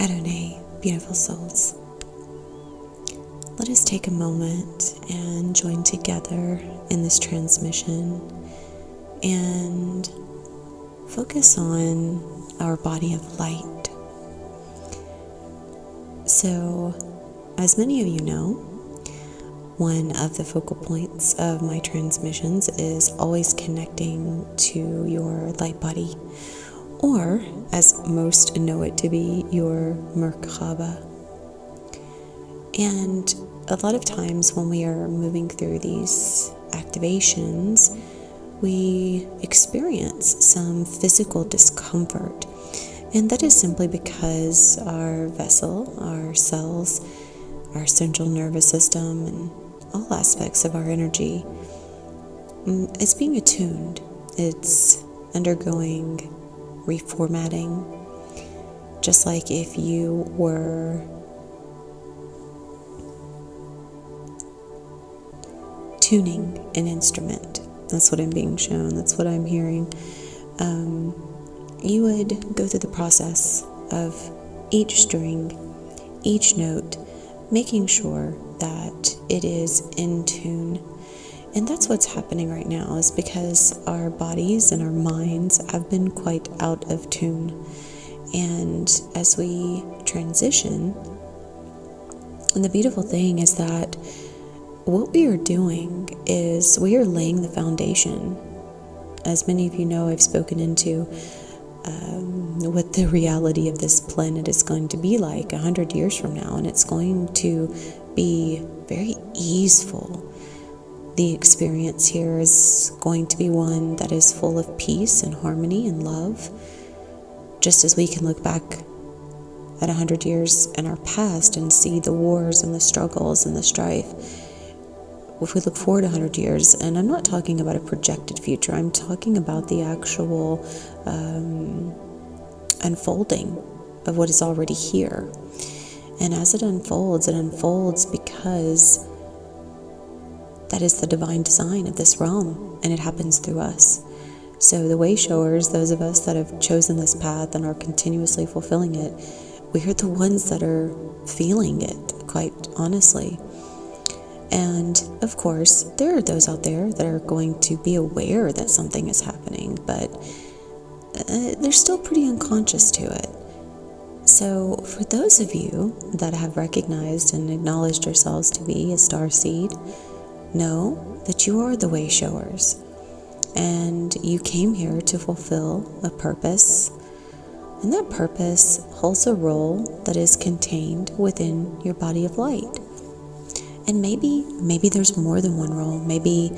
Adonai, beautiful souls. Let us take a moment and join together in this transmission and focus on our body of light. So, as many of you know, one of the focal points of my transmissions is always connecting to your light body, or as most know it to be, your Merkaba. And a lot of times when we are moving through these activations, we experience some physical discomfort. And that is simply because our vessel, our cells, our central nervous system, and all aspects of our energy, it's being attuned. It's undergoing reformatting, just like if you were tuning an instrument. That's what I'm being shown, that's what I'm hearing. You would go through the process of each string, each note, making sure that it is in tune. And that's what's happening right now, is because our bodies and our minds have been quite out of tune. And as we transition, and the beautiful thing is that what we are doing is we are laying the foundation. As many of you know, I've spoken into what the reality of this planet is going to be like 100 years from now, and it's going to be very easeful. The experience here is going to be one that is full of peace and harmony and love. Just as we can look back at 100 years in our past and see the wars and the struggles and the strife, if we look forward 100 years, and I'm not talking about a projected future, I'm talking about the actual unfolding of what is already here. And as it unfolds because that is the divine design of this realm, and it happens through us. So the way showers, those of us that have chosen this path and are continuously fulfilling it, we are the ones that are feeling it, quite honestly. And of course, there are those out there that are going to be aware that something is happening, but they're still pretty unconscious to it. So for those of you that have recognized and acknowledged yourselves to be a starseed, know that you are the way showers, and you came here to fulfill a purpose, and that purpose holds a role that is contained within your body of light. And maybe there's more than one role. Maybe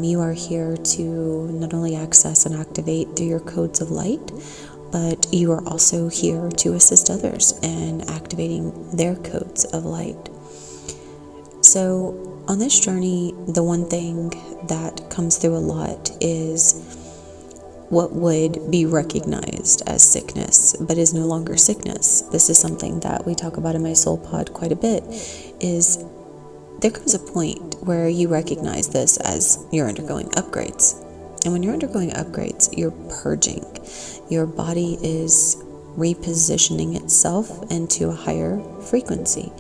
you are here to not only access and activate through your codes of light, but you are also here to assist others in activating their codes of light. So on this journey, the one thing that comes through a lot is what would be recognized as sickness, but is no longer sickness. This is something that we talk about in my soul pod quite a bit, is there comes a point where you recognize this as you're undergoing upgrades. And when you're undergoing upgrades, you're purging. Your body is repositioning itself into a higher frequency.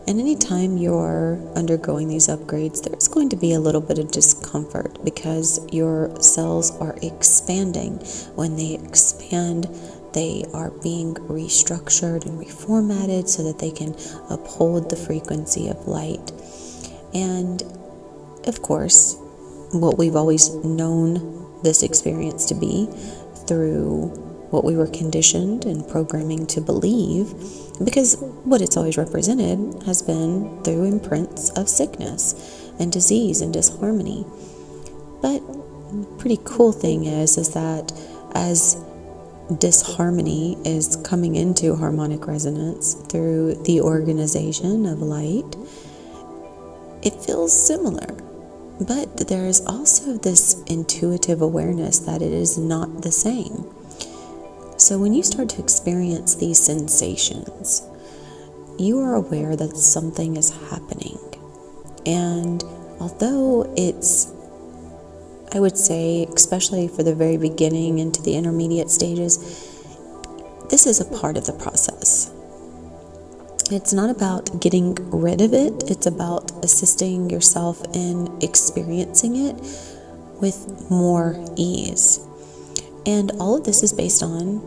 And anytime you're undergoing these upgrades, there's going to be a little bit of discomfort because your cells are expanding. When they expand, they are being restructured and reformatted so that they can uphold the frequency of light. And of course, what we've always known this experience to be through what we were conditioned and programming to believe, because what it's always represented has been through imprints of sickness and disease and disharmony. But pretty cool thing is that as disharmony is coming into harmonic resonance through the organization of light, it feels similar. But there is also this intuitive awareness that it is not the same. So when you start to experience these sensations, you are aware that something is happening. And although it's, I would say, especially for the very beginning into the intermediate stages, this is a part of the process. It's not about getting rid of it, it's about assisting yourself in experiencing it with more ease. And all of this is based on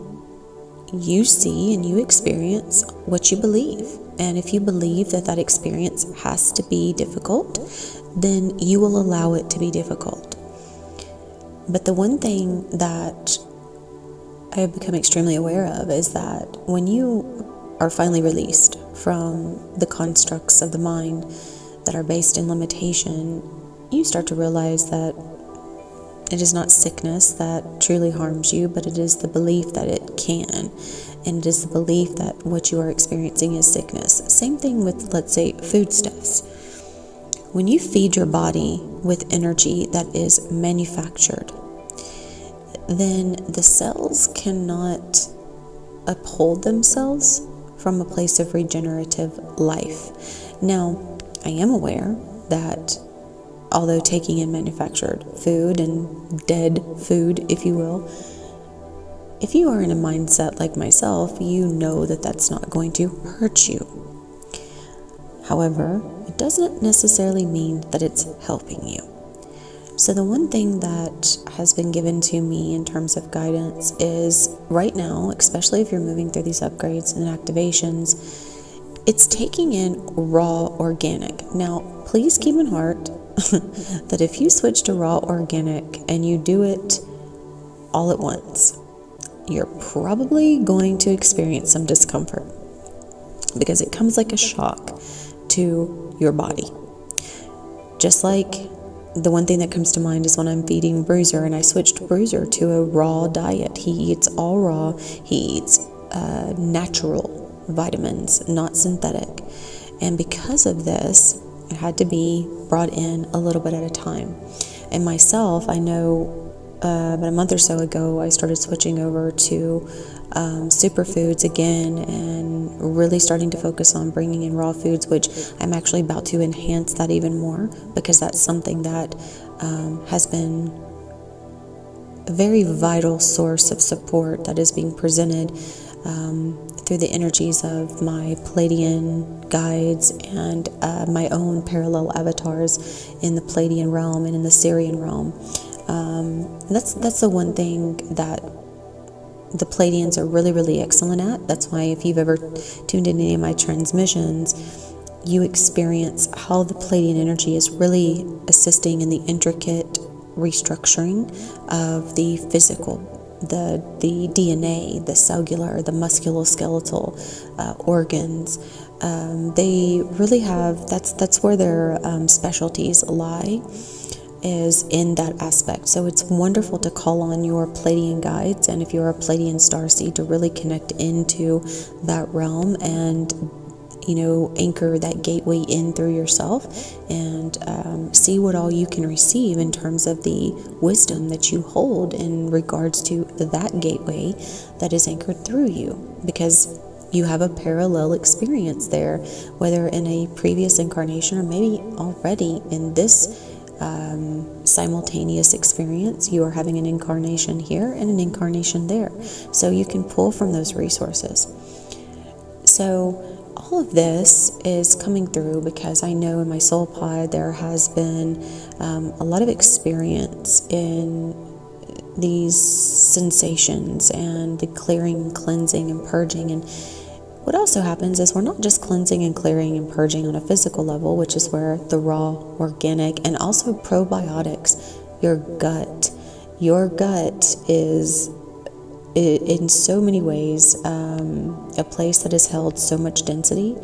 you see and you experience what you believe. And if you believe that that experience has to be difficult, then you will allow it to be difficult. But the one thing that I have become extremely aware of is that when you are finally released from the constructs of the mind that are based in limitation, you start to realize that it is not sickness that truly harms you, but it is the belief that it can. And it is the belief that what you are experiencing is sickness. Same thing with, let's say, foodstuffs. When you feed your body with energy that is manufactured, then the cells cannot uphold themselves from a place of regenerative life. Now, I am aware that although taking in manufactured food and dead food, if you will, if you are in a mindset like myself, you know that that's not going to hurt you. However, it doesn't necessarily mean that it's helping you. So the one thing that has been given to me in terms of guidance is right now, especially if you're moving through these upgrades and activations, it's taking in raw organic. Now, please keep in heart that if you switch to raw organic and you do it all at once, you're probably going to experience some discomfort because it comes like a shock to your body. Just like the one thing that comes to mind is when I'm feeding Bruiser and I switched Bruiser to a raw diet. He eats all raw. He eats natural vitamins, not synthetic. And because of this, it had to be brought in a little bit at a time. And myself, I know about a month or so ago, I started switching over to superfoods again and really starting to focus on bringing in raw foods, which I'm actually about to enhance that even more because that's something that has been a very vital source of support that is being presented through the energies of my Plaedian guides and my own parallel avatars in the Plaedian realm and in the Syrian realm. That's the one thing that the Plaedians are really, really excellent at. That's why if you've ever tuned in any of my transmissions, you experience how the Plaedian energy is really assisting in the intricate restructuring of the physical, the DNA, the cellular, the musculoskeletal organs. They really have, that's where their specialties lie, is in that aspect. So it's wonderful to call on your Plaedian guides, and if you're a Plaedian starseed, to really connect into that realm and anchor that gateway in through yourself and see what all you can receive in terms of the wisdom that you hold in regards to that gateway that is anchored through you, because you have a parallel experience there, whether in a previous incarnation or maybe already in this simultaneous experience. You are having an incarnation here and an incarnation there, so you can pull from those resources. So all of this is coming through because I know in my soul pod there has been a lot of experience in these sensations and the clearing and cleansing and purging. And what also happens is we're not just cleansing and clearing and purging on a physical level, which is where the raw organic and also probiotics, your gut is in so many ways a place that has held so much density,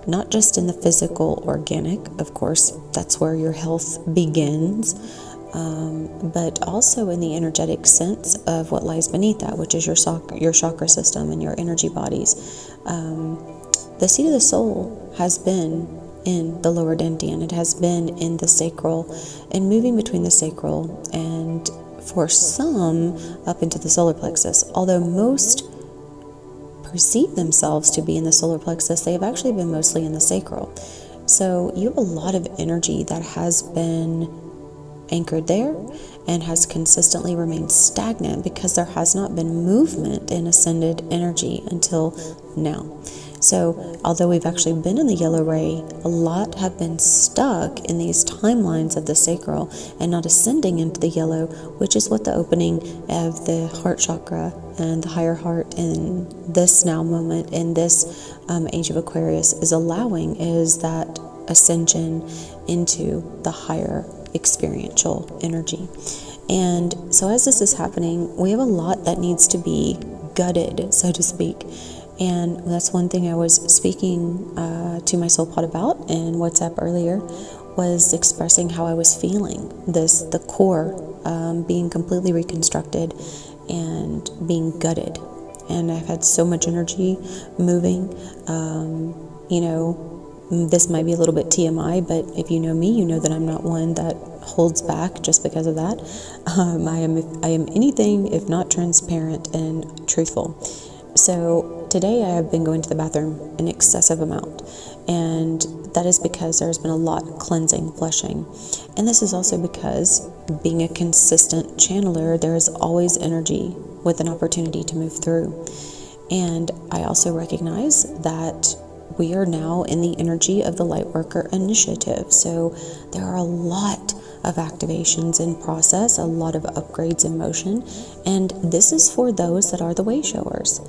not just in the physical organic, of course, that's where your health begins, but also in the energetic sense of what lies beneath that, which is your chakra system and your energy bodies. The seat of the soul has been in the lower dantian. It has been in the sacral and moving between the sacral and, for some, up into the solar plexus. Although most perceive themselves to be in the solar plexus, they have actually been mostly in the sacral. So you have a lot of energy that has been anchored there, and has consistently remained stagnant because there has not been movement in ascended energy until now. So although we've actually been in the yellow ray, a lot have been stuck in these timelines of the sacral and not ascending into the yellow, which is what the opening of the heart chakra and the higher heart in this now moment, in this age of Aquarius, is allowing, is that ascension into the higher experiential energy. And so as this is happening, we have a lot that needs to be gutted, so to speak. And that's one thing I was speaking to my soul pod about in WhatsApp earlier, was expressing how I was feeling the core being completely reconstructed and being gutted. And I've had so much energy moving. This might be a little bit TMI, but if you know me, you know that I'm not one that holds back just because of that. I am anything if not transparent and truthful. So today I have been going to the bathroom an excessive amount, and that is because there's been a lot of cleansing, flushing. And this is also because, being a consistent channeler, there is always energy with an opportunity to move through. And I also recognize that we are now in the energy of the Lightworker Initiative. So there are a lot of activations in process, a lot of upgrades in motion, and this is for those that are the way showers.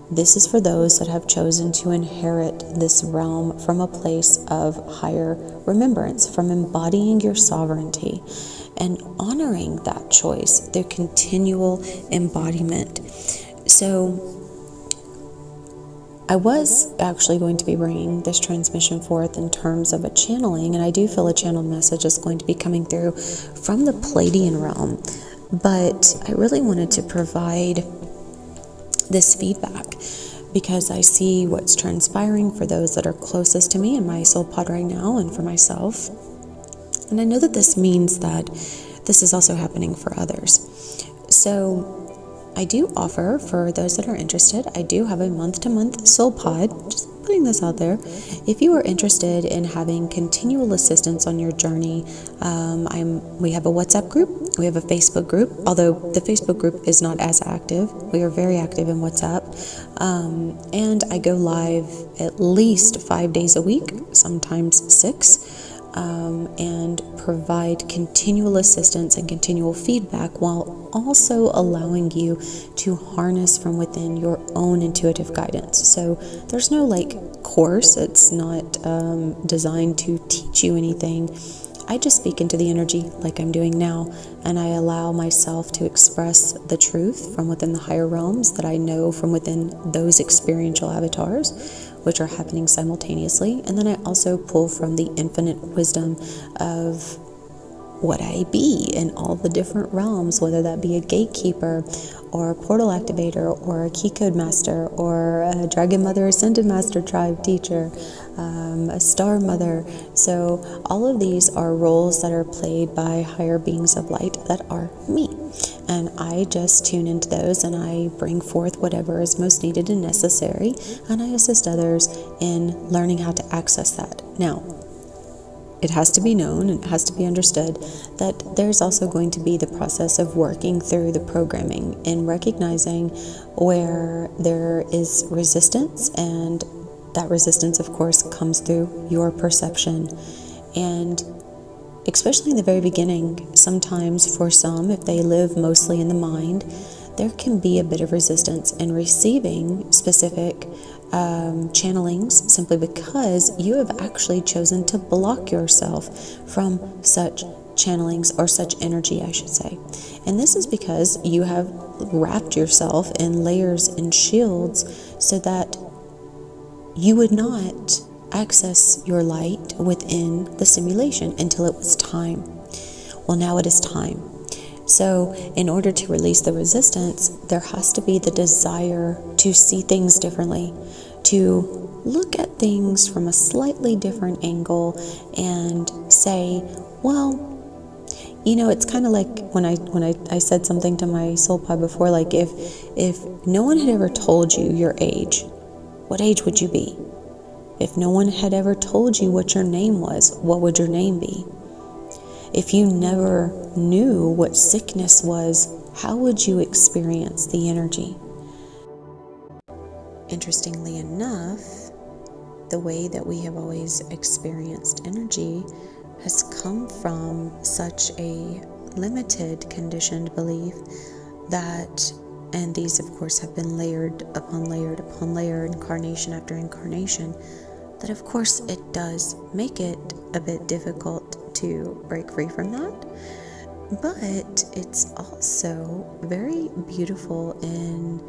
This is for those that have chosen to inherit this realm from a place of higher remembrance, from embodying your sovereignty and honoring that choice, their continual embodiment. So I was actually going to be bringing this transmission forth in terms of a channeling, and I do feel a channeled message is going to be coming through from the Plaedian realm, but I really wanted to provide this feedback because I see what's transpiring for those that are closest to me in my soul pod right now, and for myself. And I know that this means that this is also happening for others. So I do offer, for those that are interested, I do have a month-to-month soul pod, just putting this out there. If you are interested in having continual assistance on your journey, we have a WhatsApp group, we have a Facebook group, although the Facebook group is not as active. We are very active in WhatsApp, and I go live at least 5 days a week, sometimes 6, and provide continual assistance and continual feedback, while also allowing you to harness from within your own intuitive guidance. So there's no course, it's not designed to teach you anything. I just speak into the energy like I'm doing now, and I allow myself to express the truth from within the higher realms that I know from within those experiential avatars, which are happening simultaneously. And then I also pull from the infinite wisdom of what I be in all the different realms, whether that be a gatekeeper or a portal activator or a key code master or a dragon mother ascended master tribe teacher, a star mother. So all of these are roles that are played by higher beings of light that are me. And I just tune into those, and I bring forth whatever is most needed and necessary, and I assist others in learning how to access that. Now, it has to be known and it has to be understood that there's also going to be the process of working through the programming and recognizing where there is resistance, and that resistance, of course, comes through your perception. And especially in the very beginning, sometimes for some, if they live mostly in the mind, there can be a bit of resistance in receiving specific channelings, simply because you have actually chosen to block yourself from such channelings, or such energy, I should say. And this is because you have wrapped yourself in layers and shields so that you would not access your light within the simulation until it was time. Well, now it is time. So in order to release the resistance, there has to be the desire to see things differently, to look at things from a slightly different angle and say, well, it's kind of like when I said something to my soul pod before, like if no one had ever told you your age, what age would you be? If no one had ever told you what your name was, what would your name be? If you never knew what sickness was, how would you experience the energy? Interestingly enough, the way that we have always experienced energy has come from such a limited, conditioned belief that, and these of course have been layered upon layered upon layer, incarnation after incarnation, that of course it does make it a bit difficult to break free from that. But it's also very beautiful in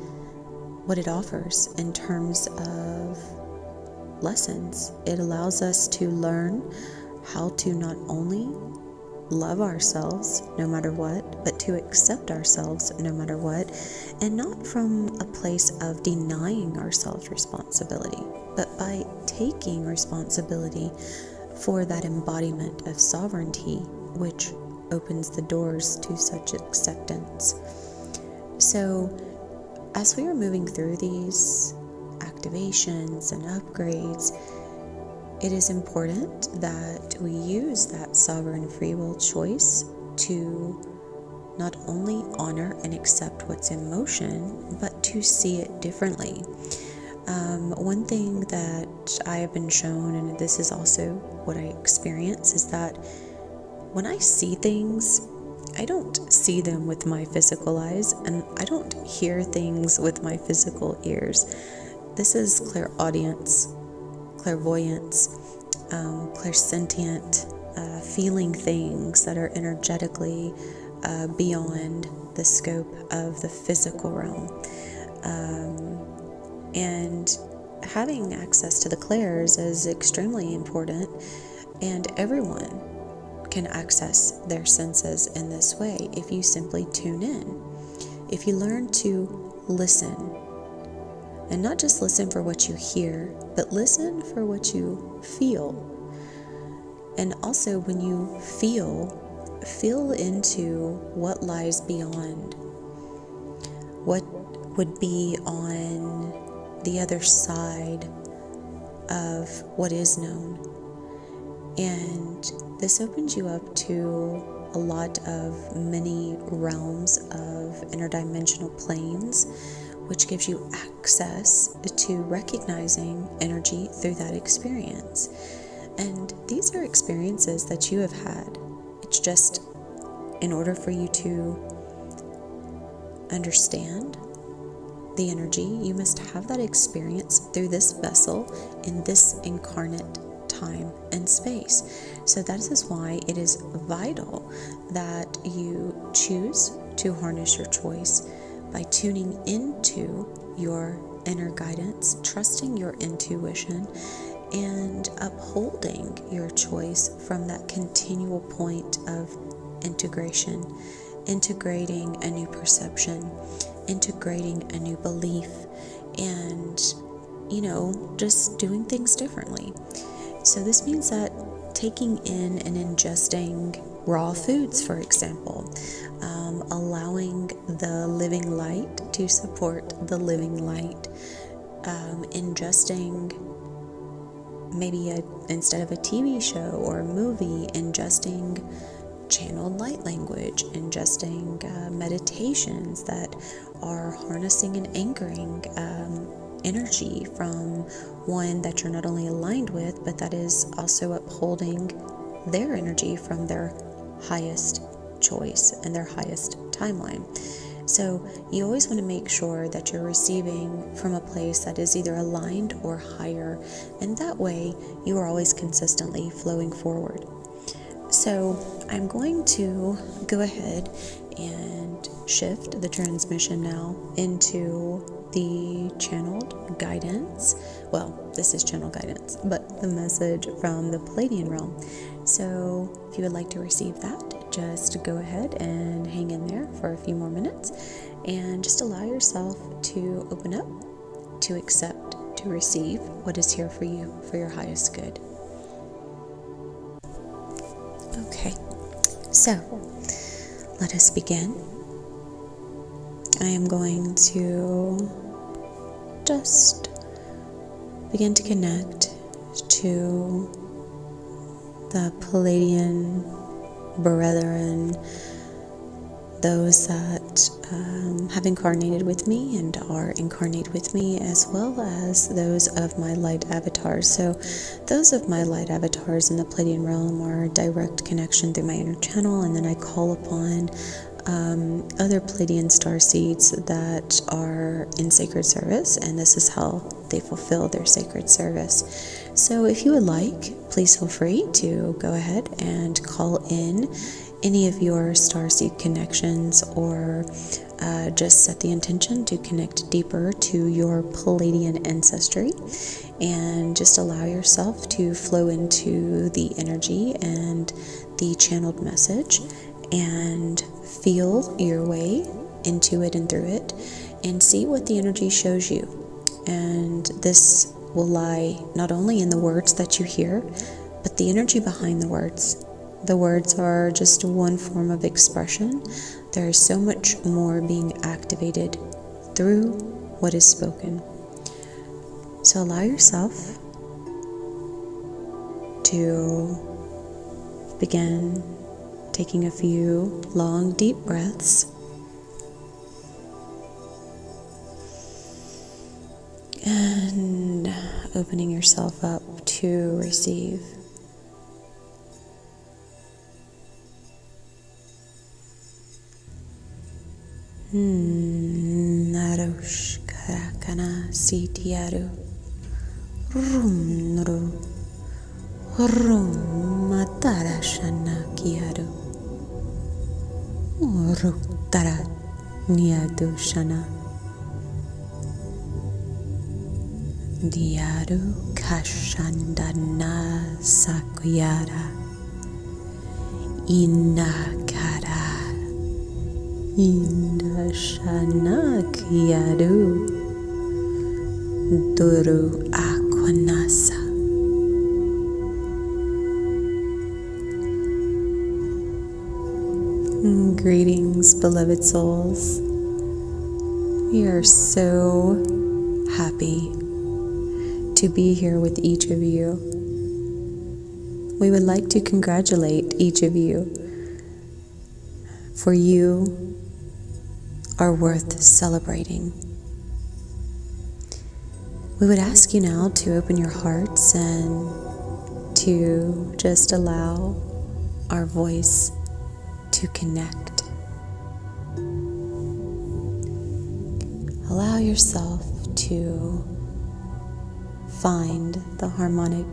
what it offers in terms of lessons. It allows us to learn how to not only love ourselves no matter what, but to accept ourselves no matter what, and not from a place of denying ourselves responsibility, but by taking responsibility for that embodiment of sovereignty, which opens the doors to such acceptance. So, as we are moving through these activations and upgrades, it is important that we use that sovereign free will choice to not only honor and accept what's in motion, but to see it differently. One thing that I have been shown, and this is also what I experience, is that when I see things, I don't see them with my physical eyes, and I don't hear things with my physical ears. This is clairaudience, clairvoyance, clairsentient, feeling things that are energetically beyond the scope of the physical realm. And having access to the clairs is extremely important, and everyone can access their senses in this way if you simply tune in. If you learn to listen, and not just listen for what you hear, but listen for what you feel. And also when you feel into what lies beyond, what would be on the other side of what is known. And this opens you up to a lot of many realms of interdimensional planes, which gives you access to recognizing energy through that experience. And these are experiences that you have had. It's just, in order for you to understand the energy, you must have that experience through this vessel in this incarnate time and space. So that is why it is vital that you choose to harness your choice by tuning into your inner guidance, trusting your intuition, and upholding your choice from that continual point of integration, integrating a new perception, integrating a new belief, and, just doing things differently. So this means that taking in and ingesting raw foods, for example, allowing the living light to support the living light, ingesting maybe instead of a TV show or a movie, ingesting channeled light language, ingesting meditations that are harnessing and anchoring energy from one that you're not only aligned with, but that is also upholding their energy from their highest choice and their highest timeline. So you always want to make sure that you're receiving from a place that is either aligned or higher, and that way you are always consistently flowing forward. So I'm going to go ahead and shift the transmission now into the channeled guidance. Well, this is channel guidance, but the message from the Plaedian realm. So if you would like to receive that, just go ahead and hang in there for a few more minutes and just allow yourself to open up, to accept, to receive what is here for you for your highest good. Okay, so let us begin. I am going to just begin to connect to the Plaedian brethren, those that have incarnated with me and are incarnate with me, as well as those of my light avatars. So those of my light avatars in the Plaedian realm are direct connection through my inner channel, and then I call upon other Plaedian star seeds that are in sacred service, and this is how they fulfill their sacred service. So if you would like, please feel free to go ahead and call in any of your starseed connections, or just set the intention to connect deeper to your Plaedian ancestry, and just allow yourself to flow into the energy and the channeled message and feel your way into it and through it, and see what the energy shows you. And this will lie not only in the words that you hear, but the energy behind the words. The words are just one form of expression. There is so much more being activated through what is spoken. So allow yourself to begin taking a few long, deep breaths. And opening yourself up to receive. Narush karakana sitiaru rum nuru rum matara shana kiaru uruktara niadu shana diaru kashandana sakuyara inakara Indashana Kiadu Duru Aquanasa. Greetings, beloved souls. We are so happy to be here with each of you. We would like to congratulate each of you, for you are worth celebrating. We would ask you now to open your hearts and to just allow our voice to connect. Allow yourself to find the harmonic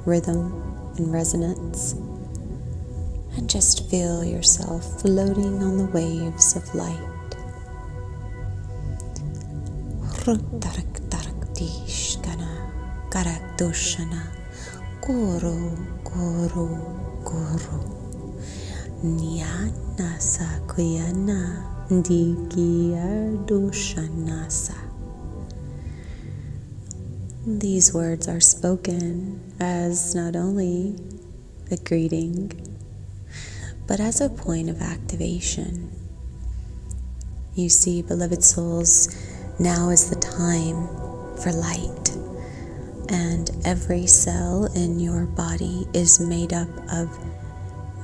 rhythm and resonance, and just feel yourself floating on the waves of light. Tarak-tarak-dish-kana, karak-doshana, koro-koro-koro, nyana-sa-kuyana, digia-doshanasa. These words are spoken as not only a greeting, but as a point of activation. You see, beloved souls, now is the time for light, and every cell in your body is made up of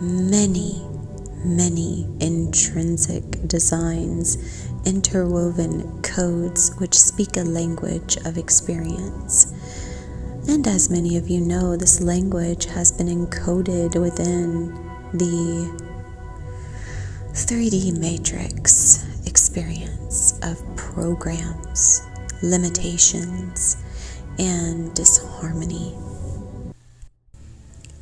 many, many intrinsic designs, interwoven codes which speak a language of experience. And as many of you know, this language has been encoded within the 3D matrix experience of programs, limitations, and disharmony.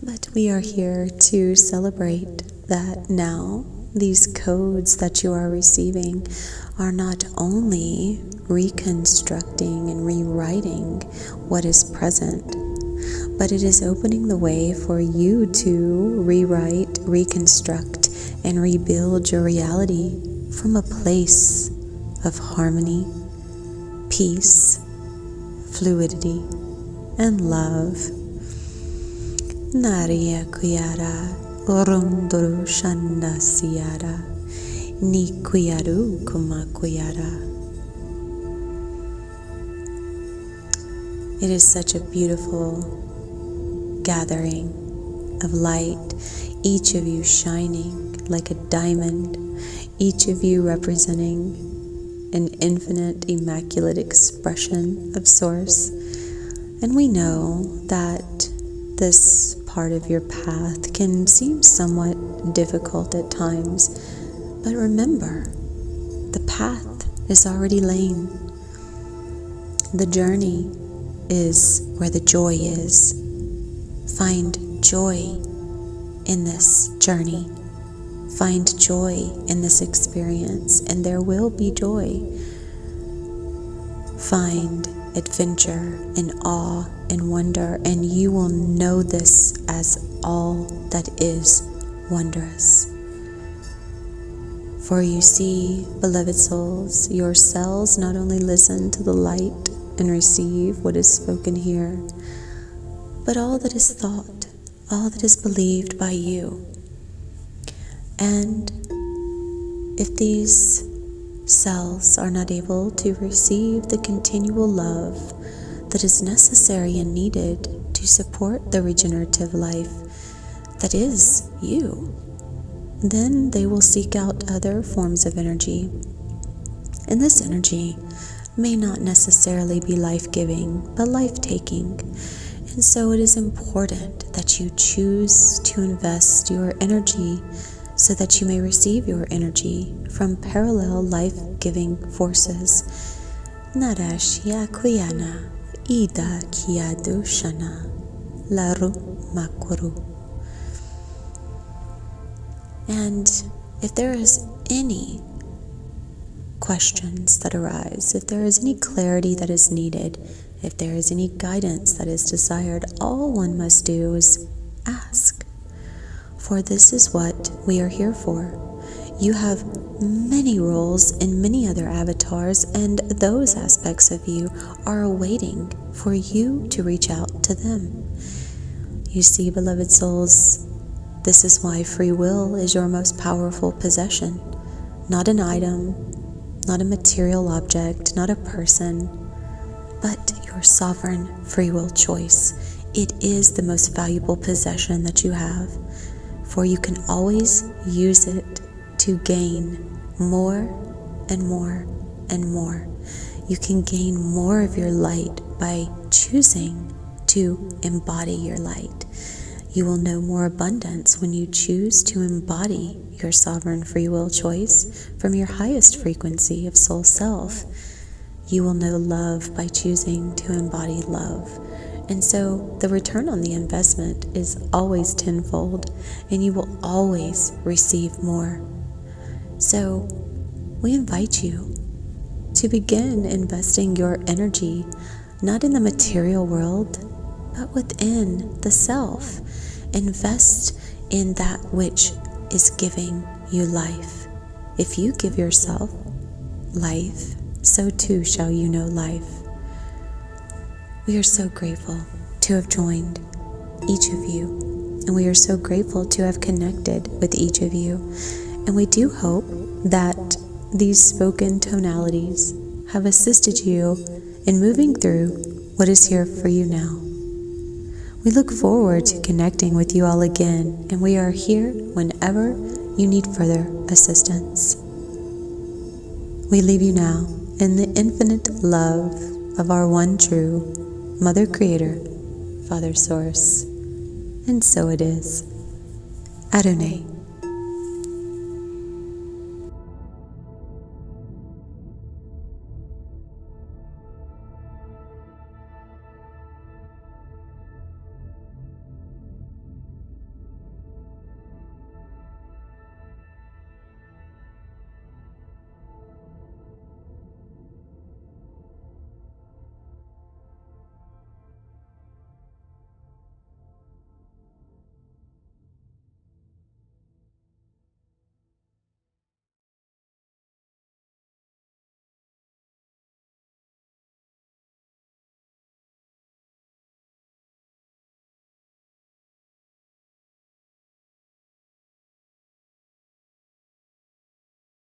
But we are here to celebrate that now these codes that you are receiving are not only reconstructing and rewriting what is present, but it is opening the way for you to rewrite, reconstruct, and rebuild your reality from a place of harmony, peace, fluidity, and love. Naria kuyara, orunduru shanda siara, ni kuyaru kuma kuyara. It is such a beautiful gathering of light, each of you shining like a diamond, each of you representing an infinite, immaculate expression of Source. And we know that this part of your path can seem somewhat difficult at times, but remember, the path is already laid. The journey is where the joy is. Find joy in this journey. Find joy in this experience, and there will be joy. Find adventure and awe and wonder, and you will know this as all that is wondrous. For you see, beloved souls, your cells not only listen to the light and receive what is spoken here, but all that is thought, all that is believed by you. And if these cells are not able to receive the continual love that is necessary and needed to support the regenerative life that is you, then they will seek out other forms of energy. And this energy may not necessarily be life-giving, but life-taking. And so it is important that you choose to invest your energy so that you may receive your energy from parallel life-giving forces. Narashia Kuyana Ida Kiadu Shana Laru Makuru. And if there is any questions that arise, if there is any clarity that is needed, if there is any guidance that is desired, all one must do is ask. For this is what we are here for. You have many roles in many other avatars, and those aspects of you are awaiting for you to reach out to them. You see, beloved souls, this is why free will is your most powerful possession. Not an item, not a material object, not a person, but your sovereign free will choice. It is the most valuable possession that you have, for you can always use it to gain more and more and more. You can gain more of your light by choosing to embody your light. You will know more abundance when you choose to embody your sovereign free will choice from your highest frequency of soul self. You will know love by choosing to embody love. And so the return on the investment is always tenfold, and you will always receive more. So we invite you to begin investing your energy not in the material world, but within the self. Invest in that which is giving you life. If you give yourself life, so too shall you know life. We are so grateful to have joined each of you, and we are so grateful to have connected with each of you. And we do hope that these spoken tonalities have assisted you in moving through what is here for you now. We look forward to connecting with you all again, and we are here whenever you need further assistance. We leave you now in the infinite love of our one true Mother Creator, Father Source. And so it is. Adonai.